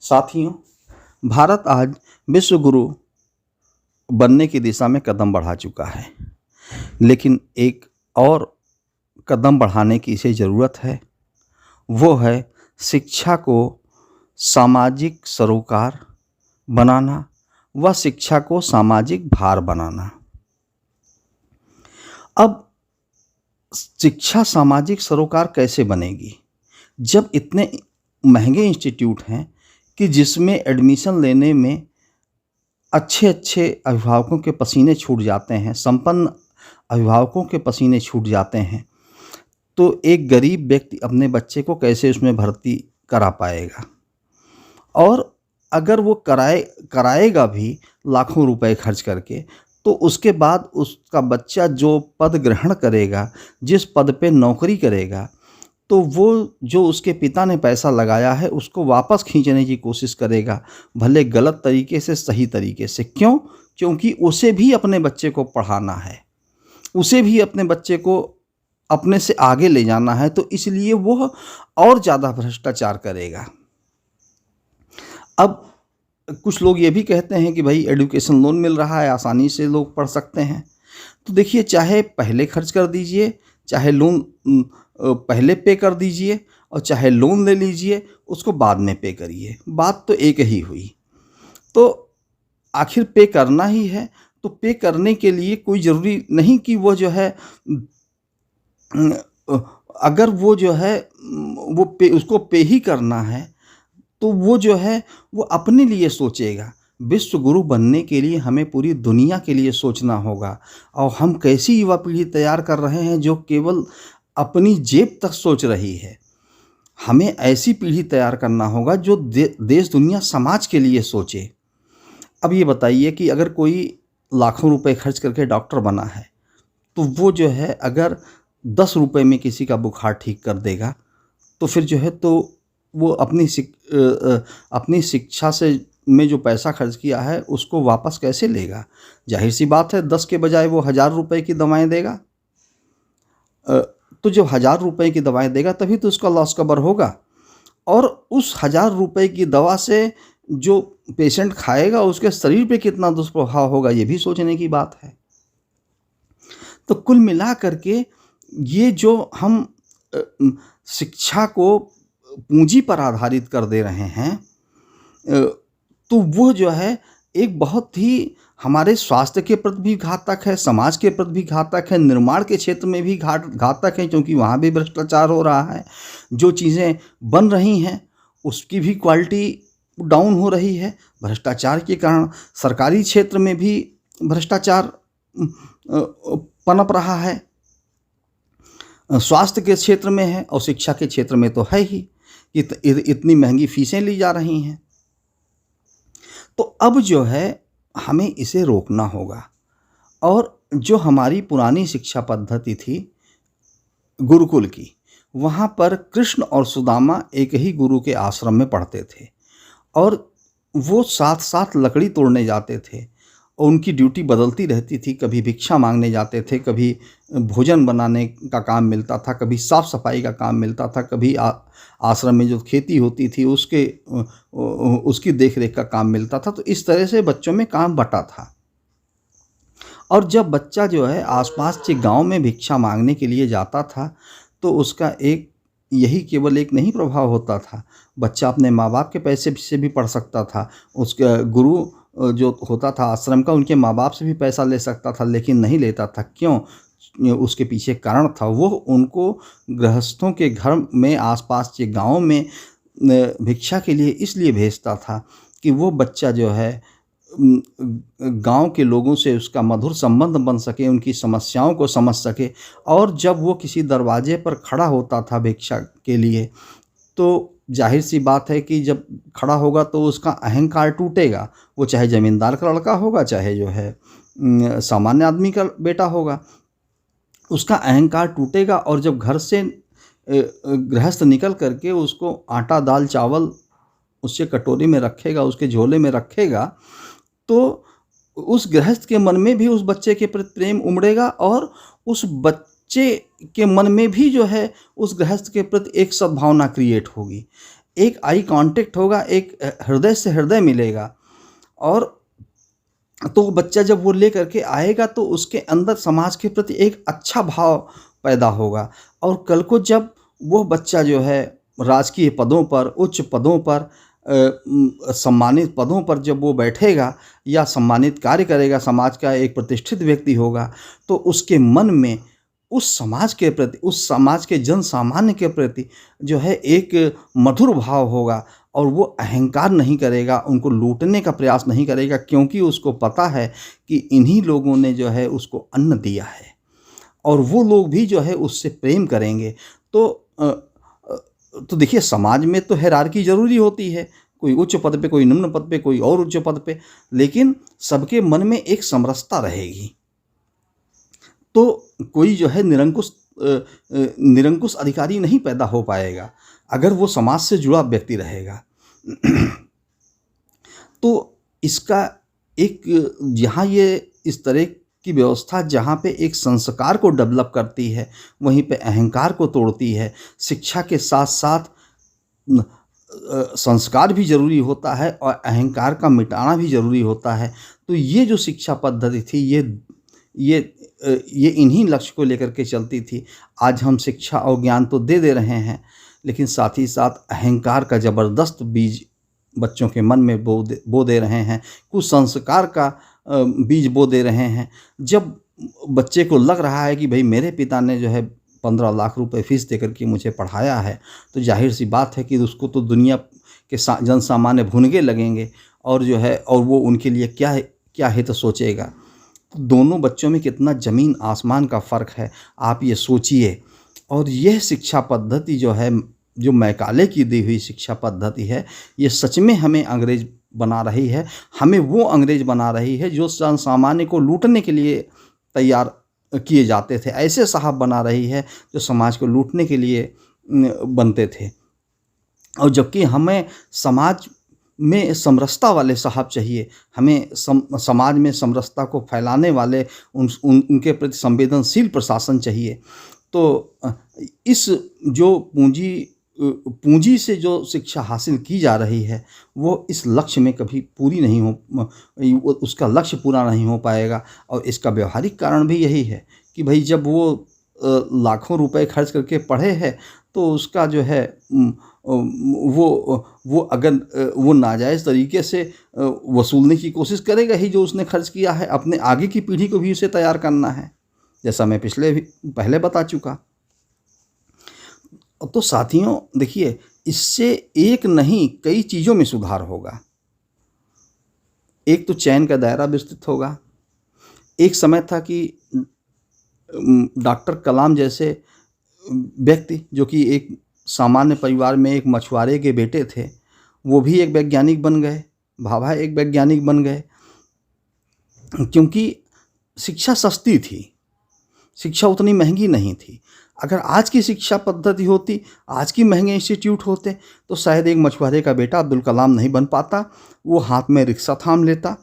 साथियों, भारत आज विश्व गुरु बनने की दिशा में कदम बढ़ा चुका है, लेकिन एक और कदम बढ़ाने की इसे ज़रूरत है। वो है शिक्षा को सामाजिक सरोकार बनाना व शिक्षा को सामाजिक भार बनाना। अब शिक्षा सामाजिक सरोकार कैसे बनेगी, जब इतने महंगे इंस्टीट्यूट हैं कि जिसमें एडमिशन लेने में अच्छे अभिभावकों के पसीने छूट जाते हैं, संपन्न अभिभावकों के पसीने छूट जाते हैं, तो एक गरीब व्यक्ति अपने बच्चे को कैसे उसमें भर्ती करा पाएगा। और अगर वो कराएगा भी लाखों रुपए खर्च करके, तो उसके बाद उसका बच्चा जो पद ग्रहण करेगा, जिस पद पे नौकरी करेगा, तो वो जो उसके पिता ने पैसा लगाया है उसको वापस खींचने की कोशिश करेगा, भले गलत तरीके से सही तरीके से। क्यों? क्योंकि उसे भी अपने बच्चे को पढ़ाना है, उसे भी अपने बच्चे को अपने से आगे ले जाना है, तो इसलिए वह और ज़्यादा भ्रष्टाचार करेगा। अब कुछ लोग ये भी कहते हैं कि भाई एजुकेशन लोन मिल रहा है, आसानी से लोग पढ़ सकते हैं। तो देखिए, चाहे पहले खर्च कर दीजिए, चाहे लोन पहले पे कर दीजिए, और चाहे लोन ले लीजिए उसको बाद में पे करिए, बात तो एक ही हुई। तो आखिर पे करना ही है, तो पे करने के लिए कोई ज़रूरी नहीं कि वो जो है अगर वो जो है वो पे उसको पे ही करना है, तो वो जो है वो अपने लिए सोचेगा। विश्व गुरु बनने के लिए हमें पूरी दुनिया के लिए सोचना होगा। और हम कैसी युवा पीढ़ी तैयार कर रहे हैं जो केवल अपनी जेब तक सोच रही है। हमें ऐसी पीढ़ी तैयार करना होगा जो देश दुनिया समाज के लिए सोचे। अब ये बताइए कि अगर कोई लाखों रुपए खर्च करके डॉक्टर बना है, तो वो जो है अगर 10 रुपए में किसी का बुखार ठीक कर देगा, तो फिर जो है तो वो अपनी शिक्षा से में जो पैसा खर्च किया है उसको वापस कैसे लेगा? जाहिर सी बात है, 10 के बजाय वो 1000 रुपए की दवाएं देगा। तो जब 1000 रुपए की दवाएं देगा तभी तो उसका लॉस कवर होगा। और उस 1000 रुपए की दवा से जो पेशेंट खाएगा उसके शरीर पे कितना दुष्प्रभाव होगा, ये भी सोचने की बात है। तो कुल मिला करके ये जो हम शिक्षा को पूंजी पर आधारित कर दे रहे हैं, तो वो जो है एक बहुत ही हमारे स्वास्थ्य के प्रति भी घातक है, समाज के प्रति भी घातक है, निर्माण के क्षेत्र में भी घातक है, क्योंकि वहाँ भी भ्रष्टाचार हो रहा है। जो चीज़ें बन रही हैं उसकी भी क्वालिटी डाउन हो रही है भ्रष्टाचार के कारण। सरकारी क्षेत्र में भी भ्रष्टाचार पनप रहा है, स्वास्थ्य के क्षेत्र में है, और शिक्षा के क्षेत्र में तो है ही। इतनी महंगी फीसें ली जा रही हैं। तो अब जो है हमें इसे रोकना होगा। और जो हमारी पुरानी शिक्षा पद्धति थी गुरुकुल की, वहाँ पर कृष्ण और सुदामा एक ही गुरु के आश्रम में पढ़ते थे, और वो साथ साथ लकड़ी तोड़ने जाते थे, और उनकी ड्यूटी बदलती रहती थी। कभी भिक्षा मांगने जाते थे, कभी भोजन बनाने का काम मिलता था, कभी साफ़ सफाई का काम मिलता था, कभी आश्रम में जो खेती होती थी उसकी देखरेख का काम मिलता था। तो इस तरह से बच्चों में काम बँटा था। और जब बच्चा जो है आसपास के गांव में भिक्षा मांगने के लिए जाता था, तो उसका यही केवल एक नहीं प्रभाव होता था, बच्चा अपने माँ बाप के पैसे से भी पढ़ सकता था। उसका गुरु जो होता था आश्रम का, उनके माँ बाप से भी पैसा ले सकता था, लेकिन नहीं लेता था। क्यों? उसके पीछे कारण था, वो उनको गृहस्थों के घर में आसपास के गाँव में भिक्षा के लिए इसलिए भेजता था कि वो बच्चा जो है गांव के लोगों से उसका मधुर संबंध बन सके, उनकी समस्याओं को समझ सके। और जब वो किसी दरवाजे पर खड़ा होता था भिक्षा के लिए, तो जाहिर सी बात है कि जब खड़ा होगा तो उसका अहंकार टूटेगा। वो चाहे ज़मींदार का लड़का होगा, चाहे जो है सामान्य आदमी का बेटा होगा, उसका अहंकार टूटेगा। और जब घर से गृहस्थ निकल करके उसको आटा दाल चावल उससे कटोरी में रखेगा, उसके झोले में रखेगा, तो उस गृहस्थ के मन में भी उस बच्चे के प्रति प्रेम उमड़ेगा, और उस बच्चे के मन में भी जो है उस गृहस्थ के प्रति एक सद्भावना क्रिएट होगी। एक आई कांटेक्ट होगा, एक हृदय से हृदय मिलेगा। और तो बच्चा जब वो लेकर के आएगा तो उसके अंदर समाज के प्रति एक अच्छा भाव पैदा होगा। और कल को जब वो बच्चा जो है राजकीय पदों पर, उच्च पदों पर, सम्मानित पदों पर जब वो बैठेगा या सम्मानित कार्य करेगा, समाज का एक प्रतिष्ठित व्यक्ति होगा, तो उसके मन में उस समाज के प्रति, उस समाज के जन सामान्य के प्रति जो है एक मधुर भाव होगा। और वो अहंकार नहीं करेगा, उनको लूटने का प्रयास नहीं करेगा, क्योंकि उसको पता है कि इन्हीं लोगों ने जो है उसको अन्न दिया है और वो लोग भी जो है उससे प्रेम करेंगे। तो तो देखिए, समाज में तो हायरार्की ज़रूरी होती है, कोई उच्च पद पे, कोई निम्न पद पे, कोई और उच्च पद पे, लेकिन सबके मन में एक समरसता रहेगी। तो कोई जो है निरंकुश अधिकारी नहीं पैदा हो पाएगा अगर वो समाज से जुड़ा व्यक्ति रहेगा। तो इसका एक, जहाँ ये इस तरह की व्यवस्था जहाँ पे एक संस्कार को डेवलप करती है, वहीं पे अहंकार को तोड़ती है। शिक्षा के साथ साथ संस्कार भी ज़रूरी होता है और अहंकार का मिटाना भी ज़रूरी होता है। तो ये जो शिक्षा पद्धति थी, ये इन्हीं लक्ष्य को लेकर के चलती थी। आज हम शिक्षा और ज्ञान तो दे रहे हैं, लेकिन साथ ही साथ अहंकार का ज़बरदस्त बीज बच्चों के मन में बो दे रहे हैं, कुसंस्कार का बीज बो दे रहे हैं। जब बच्चे को लग रहा है कि भाई मेरे पिता ने जो है 15 लाख रुपए फीस दे करके मुझे पढ़ाया है, तो जाहिर सी बात है कि उसको तो दुनिया के जन सामान्य भुनगे लगेंगे और जो है, और वो उनके लिए क्या हित सोचेगा। तो दोनों बच्चों में कितना ज़मीन आसमान का फ़र्क है, आप ये सोचिए। और यह शिक्षा पद्धति जो है, जो मैकाले की दी हुई शिक्षा पद्धति है, ये सच में हमें अंग्रेज बना रही है। हमें वो अंग्रेज बना रही है जो जन सामान्य को लूटने के लिए तैयार किए जाते थे। ऐसे साहब बना रही है जो समाज को लूटने के लिए बनते थे। और जबकि हमें समाज में समरसता वाले साहब चाहिए, हमें समाज में समरसता को फैलाने वाले उनके प्रति संवेदनशील प्रशासन चाहिए। तो इस जो पूंजी से जो शिक्षा हासिल की जा रही है, वो इस लक्ष्य में कभी पूरी नहीं हो, उसका लक्ष्य पूरा नहीं हो पाएगा। और इसका व्यवहारिक कारण भी यही है कि भाई जब वो लाखों रुपए खर्च करके पढ़े हैं, तो उसका जो है वो अगर वो नाजायज़ तरीके से वसूलने की कोशिश करेगा ही जो उसने खर्च किया है। अपने आगे की पीढ़ी को भी उसे तैयार करना है, जैसा मैं पहले बता चुका। तो साथियों देखिए, इससे एक नहीं कई चीज़ों में सुधार होगा। एक तो चयन का दायरा विस्तृत होगा। एक समय था कि डॉक्टर कलाम जैसे व्यक्ति, जो कि एक सामान्य परिवार में एक मछुआरे के बेटे थे, वो भी एक वैज्ञानिक बन गए, भाभा एक वैज्ञानिक बन गए, क्योंकि शिक्षा सस्ती थी, शिक्षा उतनी महंगी नहीं थी। अगर आज की शिक्षा पद्धति होती, आज की महंगे इंस्टीट्यूट होते, तो शायद एक मछुआरे का बेटा अब्दुल कलाम नहीं बन पाता। वो हाथ में रिक्शा थाम लेता,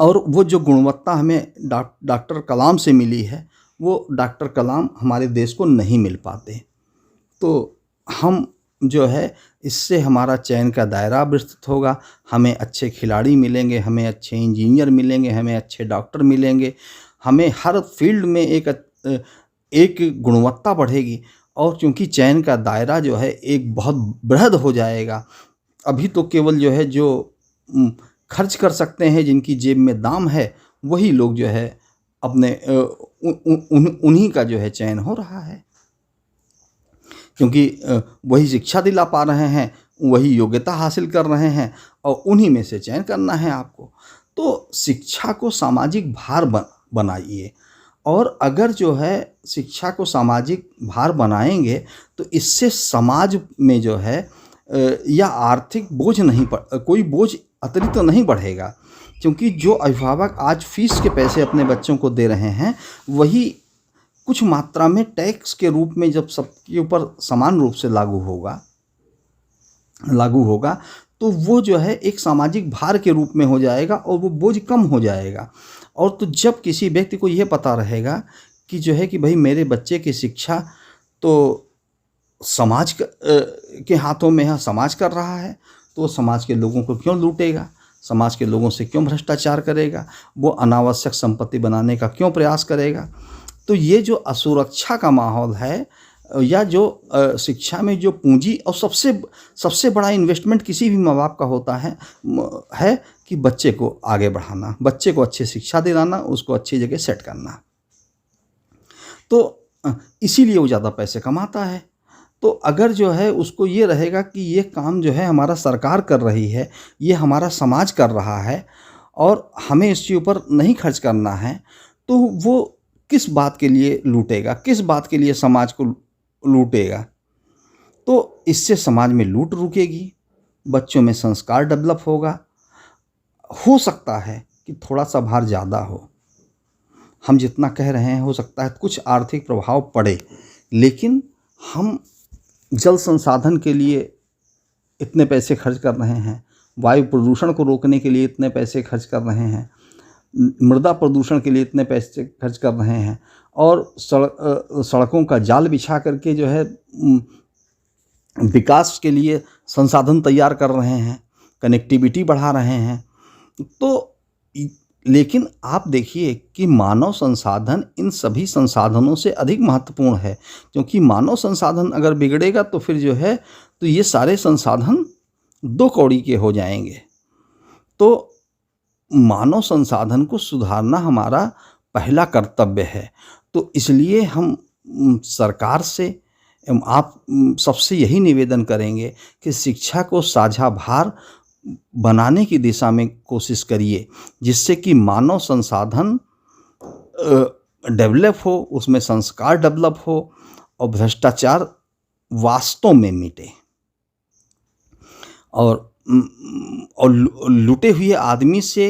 और वो जो गुणवत्ता हमें डॉक्टर कलाम से मिली है, वो डॉक्टर कलाम हमारे देश को नहीं मिल पाते। तो हम जो है, इससे हमारा चयन का दायरा विस्तृत होगा, हमें अच्छे खिलाड़ी मिलेंगे, हमें अच्छे इंजीनियर मिलेंगे, हमें अच्छे डॉक्टर मिलेंगे, हमें हर फील्ड में एक गुणवत्ता बढ़ेगी। और क्योंकि चयन का दायरा जो है एक बहुत बृहद हो जाएगा। अभी तो केवल जो है, जो खर्च कर सकते हैं, जिनकी जेब में दाम है, वही लोग जो है अपने उन्हीं का जो है चयन हो रहा है, क्योंकि वही शिक्षा दिला पा रहे हैं, वही योग्यता हासिल कर रहे हैं, और उन्हीं में से चयन करना है आपको। तो शिक्षा को सामाजिक भार बनाइए। और अगर जो है शिक्षा को सामाजिक भार बनाएंगे, तो इससे समाज में जो है या आर्थिक बोझ कोई बोझ अतिरिक्त तो नहीं बढ़ेगा। क्योंकि जो अभिभावक आज फीस के पैसे अपने बच्चों को दे रहे हैं, वही कुछ मात्रा में टैक्स के रूप में जब सबके ऊपर समान रूप से लागू होगा, तो वो जो है एक सामाजिक भार के रूप में हो जाएगा और वो बोझ कम हो जाएगा। और तो जब किसी व्यक्ति को यह पता रहेगा कि जो है कि भाई मेरे बच्चे की शिक्षा तो समाज के हाथों में है, समाज कर रहा है, तो समाज के लोगों को क्यों लूटेगा, समाज के लोगों से क्यों भ्रष्टाचार करेगा, वो अनावश्यक संपत्ति बनाने का क्यों प्रयास करेगा। तो ये जो असुरक्षा का माहौल है, या जो शिक्षा में जो पूंजी, और सबसे बड़ा इन्वेस्टमेंट किसी भी माँ बाप का होता है कि बच्चे को आगे बढ़ाना, बच्चे को अच्छी शिक्षा दिलाना, उसको अच्छी जगह सेट करना। तो इसीलिए वो ज़्यादा पैसे कमाता है। तो अगर जो है उसको ये रहेगा कि ये काम जो है हमारा सरकार कर रही है, ये हमारा समाज कर रहा है और हमें इसके ऊपर नहीं खर्च करना है, तो वो किस बात के लिए लूटेगा, किस बात के लिए समाज को लूटेगा। तो इससे समाज में लूट रुकेगी, बच्चों में संस्कार डेवलप होगा। हो सकता है कि थोड़ा सा भार ज़्यादा हो, हम जितना कह रहे हैं, हो सकता है कुछ आर्थिक प्रभाव पड़े, लेकिन हम जल संसाधन के लिए इतने पैसे खर्च कर रहे हैं, वायु प्रदूषण को रोकने के लिए इतने पैसे खर्च कर रहे हैं, मृदा प्रदूषण के लिए इतने पैसे खर्च कर रहे हैं, और सड़कों का जाल बिछा करके जो है विकास के लिए संसाधन तैयार कर रहे हैं, कनेक्टिविटी बढ़ा रहे हैं। तो लेकिन आप देखिए कि मानव संसाधन इन सभी संसाधनों से अधिक महत्वपूर्ण है, क्योंकि मानव संसाधन अगर बिगड़ेगा तो फिर जो है तो ये सारे संसाधन दो कौड़ी के हो जाएंगे। तो मानव संसाधन को सुधारना हमारा पहला कर्तव्य है। तो इसलिए हम सरकार से आप सबसे यही निवेदन करेंगे कि शिक्षा को साझा भार बनाने की दिशा में कोशिश करिए, जिससे कि मानव संसाधन डेवलप हो, उसमें संस्कार डेवलप हो और भ्रष्टाचार वास्तव में मिटे। और लूटे हुए आदमी से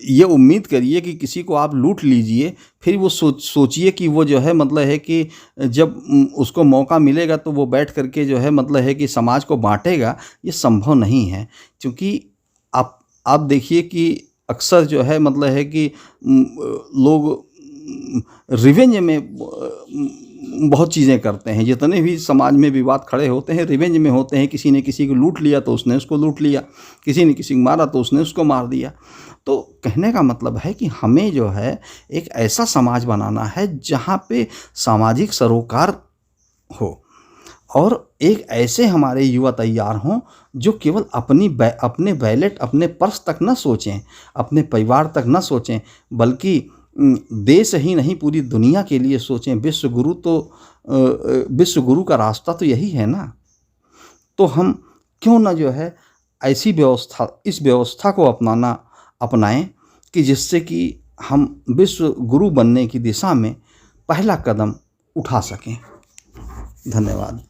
ये उम्मीद करिए कि किसी को आप लूट लीजिए, फिर वो सोचिए कि वो जो है मतलब है कि जब उसको मौका मिलेगा तो वो बैठ करके जो है मतलब है कि समाज को बांटेगा। ये संभव नहीं है, क्योंकि आप देखिए कि अक्सर जो है मतलब है कि लोग रिवेंज में बहुत चीज़ें करते हैं। जितने भी समाज में विवाद खड़े होते हैं रिवेंज में होते हैं। किसी ने किसी को लूट लिया तो उसने उसको लूट लिया, किसी ने किसी को मारा तो उसने उसको मार दिया। तो कहने का मतलब है कि हमें जो है एक ऐसा समाज बनाना है जहाँ पे सामाजिक सरोकार हो, और एक ऐसे हमारे युवा तैयार हों जो केवल अपने बैलेट, अपने पर्स तक न सोचें, अपने परिवार तक न सोचें, बल्कि देश ही नहीं पूरी दुनिया के लिए सोचें। विश्व गुरु का रास्ता तो यही है ना। तो हम क्यों ना जो है ऐसी व्यवस्था, इस व्यवस्था को अपनाएं कि जिससे कि हम विश्व गुरु बनने की दिशा में पहला कदम उठा सकें। धन्यवाद।